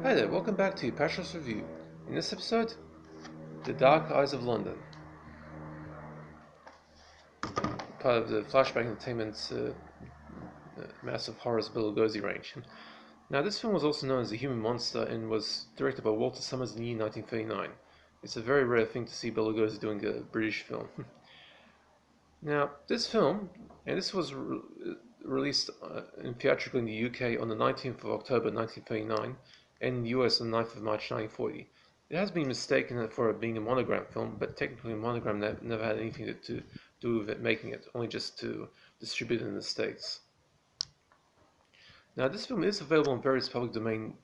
Hi there, welcome back to Apatros Review. In this episode, The Dark Eyes of London, part of the Flashback Entertainment's massive horrors Bela Lugosi range. Now, this film was also known as The Human Monster and was directed by Walter Summers in the year 1939. It's a very rare thing to see Bela Lugosi doing a British film. Now, this film, and this was released theatrically in the UK on the 19th of October 1939 and in the US on the 9th of March 1940. It has been mistaken for being a Monogram film, but technically Monogram never had anything to do with it making it, only just to distribute it in the States. Now, this film is available on various public domain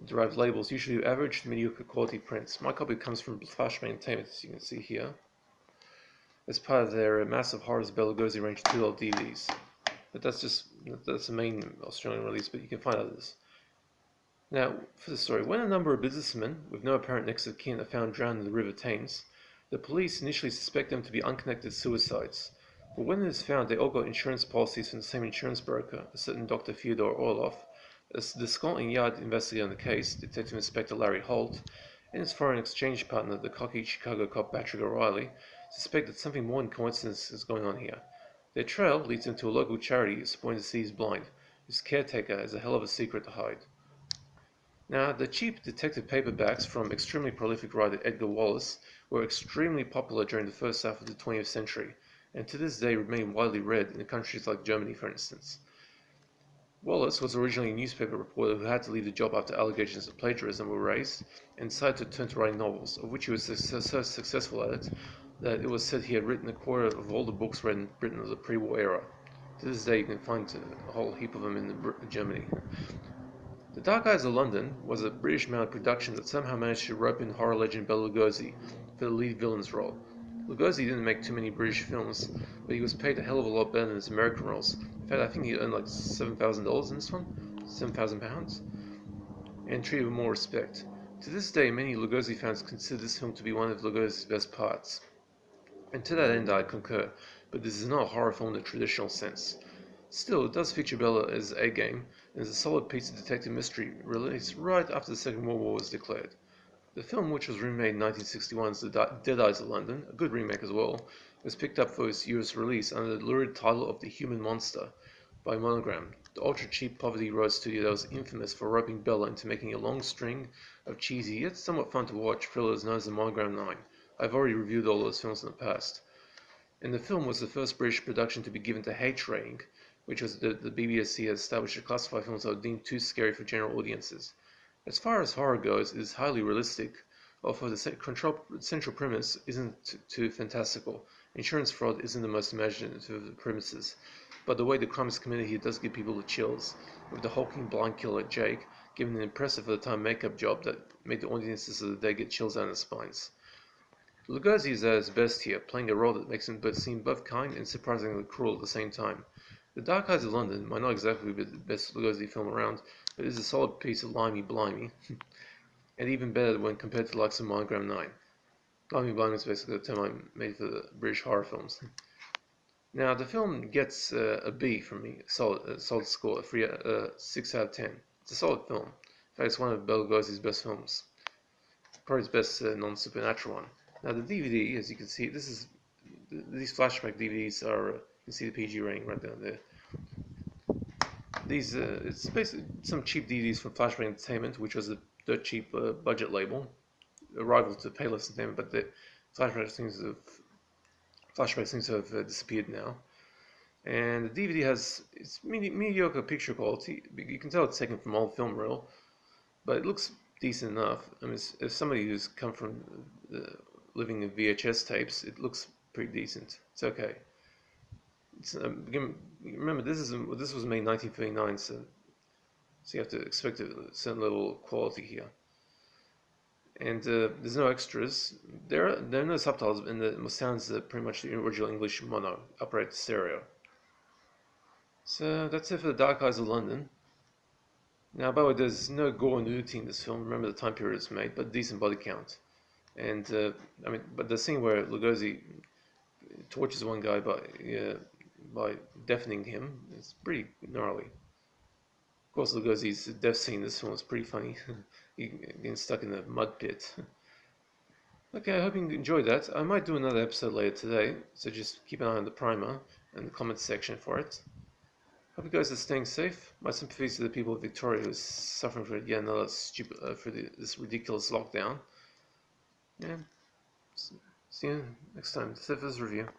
derived labels, usually average to mediocre quality prints. My copy comes from Flashback Entertainment, as you can see here, as part of their massive horrors Bela Lugosi range of 2L DVDs. But that's the main Australian release, but you can find others. Now, for the story, when a number of businessmen with no apparent next of kin are found drowned in the River Thames, the police initially suspect them to be unconnected suicides. But when it is found they all got insurance policies from the same insurance broker, a certain Dr. Fyodor Orlov, the Scotland Yard investigator on the case, Detective Inspector Larry Holt, and his foreign exchange partner, the cocky Chicago cop Patrick O'Reilly, suspect that something more than coincidence is going on here. Their trail leads them to a local charity supporting the city's blind, whose caretaker has a hell of a secret to hide. Now, the cheap detective paperbacks from extremely prolific writer Edgar Wallace were extremely popular during the first half of the 20th century, and to this day remain widely read in countries like Germany, for instance. Wallace was originally a newspaper reporter who had to leave the job after allegations of plagiarism were raised, and decided to turn to writing novels, of which he was so successful at it that it was said he had written a quarter of all the books read in Britain of the pre-war era. To this day you can find a whole heap of them in Germany. The Dark Eyes of London was a British-mounted production that somehow managed to rope in horror legend Bela Lugosi for the lead villain's role. Lugosi didn't make too many British films, but he was paid a hell of a lot better than his American roles. In fact, I think he earned like $7,000 in this one, £7,000, and treated with more respect. To this day, many Lugosi fans consider this film to be one of Lugosi's best parts. And to that end I concur, but this is not a horror film in the traditional sense. Still, it does feature Bela as A-game, and is a solid piece of detective mystery released right after the Second World War was declared. The film, which was remade in 1961 as The Dead Eyes of London, a good remake as well, was picked up for its US release under the lurid title of The Human Monster by Monogram, the ultra-cheap Poverty Road studio that was infamous for roping Bela into making a long string of cheesy yet somewhat fun to watch thrillers known as the Monogram 9. I've already reviewed all those films in the past. And the film was the first British production to be given the H rating, which was the BBFC has established to classify films that are deemed too scary for general audiences. As far as horror goes, it is highly realistic, although the central premise isn't too fantastical. Insurance fraud isn't the most imaginative of the premises, but the way the crime is committed here does give people the chills, with the hulking blind killer Jake giving an impressive for the time makeup job that made the audiences of the day get chills down their spines. Lugosi is at his best here, playing a role that makes him seem both kind and surprisingly cruel at the same time. The Dark Eyes of London might not exactly be the best Lugosi film around, but it is a solid piece of limey-blimey, and even better when compared to the likes of Monogram 9. Limey-blimey is basically the term I made for the British horror films. Now, the film gets a B from me, a solid score, a 6 out of 10. It's a solid film. In fact, it's one of Bela Lugosi's best films. Probably his best non-supernatural one. Now, the DVD, as you can see, these flashback DVDs are, you can see the PG rating right down there. It's basically some cheap DVDs from Flashback Entertainment, which was a dirt cheap budget label, a rival to Payless Entertainment, but the Flashback seems to have disappeared now. And the DVD has it's mediocre picture quality. You can tell it's taken from old film reel, but it looks decent enough. I mean, as somebody who's come from living in VHS tapes, it looks pretty decent. It's okay. Remember, this was made in 1939, so you have to expect a certain level of quality here. And there's no extras. There are no subtitles, and the sounds pretty much the original English mono, upright stereo. So that's it for The Dark Eyes of London. Now, by the way, there's no gore and nudity in this film. Remember the time period it's made, but decent body count. And but the scene where Lugosi tortures one guy by deafening him is pretty gnarly. course, Lugosi's death scene in this one was pretty funny. He getting stuck in the mud pit. Okay, I hope you enjoyed that. I might do another episode later today, so just keep an eye on the primer and the comments section for it. Hope you guys are staying safe. My sympathies to the people of Victoria who are suffering for yet another this ridiculous lockdown. Yeah. See you next time. That's it for this review.